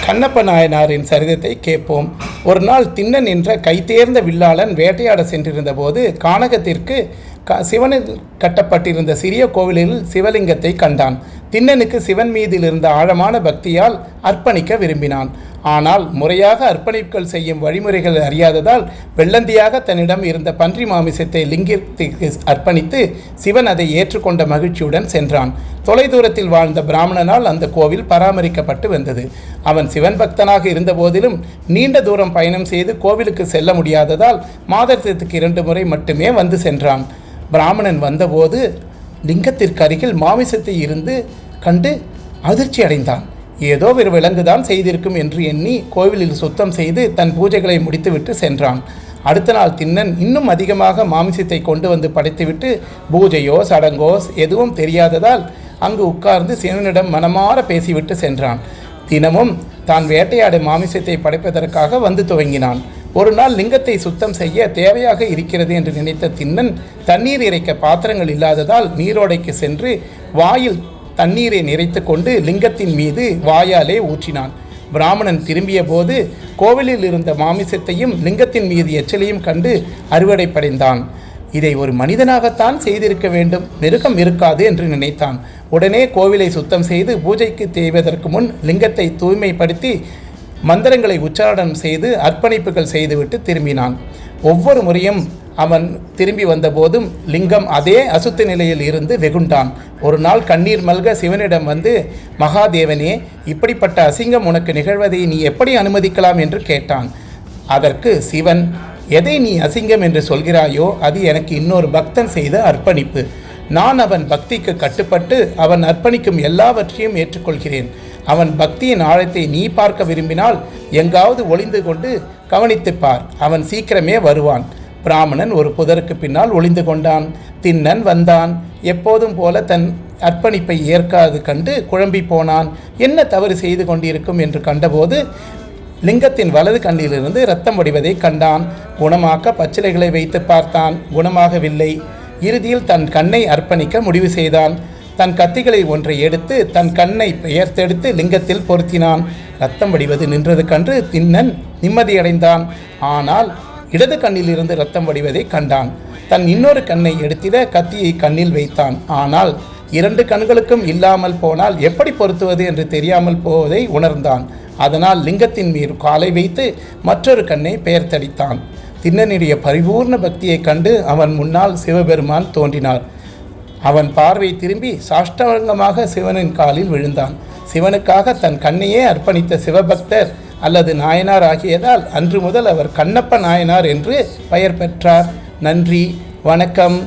கண்ணப்ப நாயனாரின் சரிதத்தை கேட்போம். ஒரு நாள் திண்ணன் என்ற கைதேர்ந்த வில்லாளன் வேட்டையாட சென்றிருந்த போது கானகத்திற்கு சிவனில் கட்டப்பட்டிருந்த சிறிய கோவிலில் சிவலிங்கத்தை கண்டான். திண்ணனுக்கு சிவன் மீதில் இருந்த ஆழமான பக்தியால் அர்ப்பணிக்க விரும்பினான். ஆனால் முறையாக அர்ப்பணிப்புகள் செய்யும் வழிமுறைகள் அறியாததால் வெள்ளந்தியாக தன்னிடம் இருந்த பன்றி மாமிசத்தை லிங்கத்திற்கு அர்ப்பணித்து சிவன் அதை ஏற்றுக்கொண்ட மகிழ்ச்சியுடன் சென்றான். தொலைதூரத்தில் வாழ்ந்த பிராமணனால் அந்த கோவில் பராமரிக்கப்பட்டு வந்தது. அவன் சிவன் பக்தனாக இருந்த போதிலும் நீண்ட தூரம் பயணம் செய்து கோவிலுக்கு செல்ல முடியாததால் மாதத்திற்கு 2 முறை மட்டுமே வந்து சென்றான். பிராமணன் வந்தபோது லிங்கத்திற்கு அருகில் மாமிசத்தை இருந்து கண்டு அதிர்ச்சி அடைந்தான். ஏதோ ஒரு விலங்குதான் செய்திருக்கும் என்று எண்ணி கோவிலில் சுத்தம் செய்து தன் பூஜைகளை முடித்துவிட்டு சென்றான். அடுத்த நாள் திண்ணன் இன்னும் அதிகமாக மாமிசத்தை கொண்டு வந்து படைத்துவிட்டு பூஜையோ சடங்கோ எதுவும் தெரியாததால் அங்கு உட்கார்ந்து சிவனிடம் மனமாற பேசிவிட்டு சென்றான். தினமும் தான் வேட்டையாடு மாமிசத்தை படைப்பதற்காக வந்து துவங்கினான். ஒரு நாள் லிங்கத்தை சுத்தம் செய்ய தேவையாக இருக்கிறது என்று நினைத்த திண்ணன் தண்ணீர் இறைக்க பாத்திரங்கள் இல்லாததால் நீரோடைக்கு சென்று வாயில் தண்ணீரை நிறைத்து கொண்டு லிங்கத்தின் மீது வாயாலே ஊற்றினான். பிராமணன் திரும்பிய போது கோவிலில் இருந்த மாமிசத்தையும் லிங்கத்தின் மீது எச்சலையும் கண்டு அறுவடைப்படைந்தான். இதை ஒரு மனிதனாகத்தான் செய்திருக்க வேண்டும், மிருகம் இருக்காது என்று நினைத்தான். உடனே கோவிலை சுத்தம் செய்து பூஜைக்கு செய்வதற்கு முன் லிங்கத்தை தூய்மைப்படுத்தி மந்திரங்களை உச்சாரணம் செய்து அர்ப்பணிப்புகள் செய்துவிட்டு திரும்பினான். ஒவ்வொரு முறையும் அவன் திரும்பி வந்தபோதும் லிங்கம் அதே அசுத்த நிலையில் இருந்து வெகுண்டான். ஒரு நாள் கண்ணீர் மல்க சிவனிடம் வந்து, மகாதேவனே, இப்படிப்பட்ட அசிங்கம் உனக்கு நிகழ்வதை நீ எப்படி அனுமதிக்கலாம் என்று கேட்டான். அதற்கு சிவன், எதை நீ அசிங்கம் என்று சொல்கிறாயோ அது எனக்கு இன்னொரு பக்தன் செய்த அர்ப்பணிப்பு. நான் அவன் பக்திக்கு கட்டுப்பட்டு அவன் அர்ப்பணிக்கும் எல்லாவற்றையும் ஏற்றுக்கொள்கிறேன். அவன் பக்தியின் ஆழத்தை நீ பார்க்க விரும்பினால் எங்காவது ஒளிந்து கொண்டு கவனித்து பார், அவன் சீக்கிரமே வருவான். பிராமணன் ஒரு புதருக்கு பின்னால் ஒளிந்து கொண்டான். திண்ணன் வந்தான். எப்போதும் போல தன் அர்ப்பணிப்பை ஏற்காது கண்டு குழம்பி போனான். என்ன தவறு செய்து கொண்டிருக்கும் என்று கண்டபோது லிங்கத்தின் வலது கண்ணிலிருந்து இரத்தம் வடிவதை கண்டான். குணமாக்க பச்சிலைகளை வைத்து பார்த்தான், குணமாகவில்லை. இறுதியில் தன் கண்ணை அர்ப்பணிக்க முடிவு செய்தான். தன் கத்திகளை ஒன்றை எடுத்து தன் கண்ணை பெயர்த்தெடுத்து லிங்கத்தில் பொருத்தினான். இரத்தம் வடிவது நின்றது கண்டு திண்ணன் நிம்மதியடைந்தான். ஆனால் இடது கண்ணிலிருந்து இரத்தம் வடிவதை கண்டான். தன் இன்னொரு கண்ணை எடுத்திட கத்தியை கண்ணில் வைத்தான். ஆனால் 2 கண்களுக்கும் இல்லாமல் போனால் எப்படி பொருத்துவது என்று தெரியாமல் போவதை உணர்ந்தான். அதனால் லிங்கத்தின் மீது காலை வைத்து மற்றொரு கண்ணை பெயர்த்தடித்தான். திண்ணனுடைய பரிபூர்ண பக்தியை கண்டு அவன் முன்னால் சிவபெருமான் தோன்றினார். அவன் பார்வை திரும்பி சாஷ்டாங்கமாக சிவனின் காலில் விழுந்தான். சிவனுக்காக தன் கண்ணையே அர்ப்பணித்த சிவபக்தர் அல்லது நாயனார் ஆகியதால் அன்று முதல் அவர் கண்ணப்ப நாயனார் என்று பெயர் பெற்றார். நன்றி, வணக்கம்.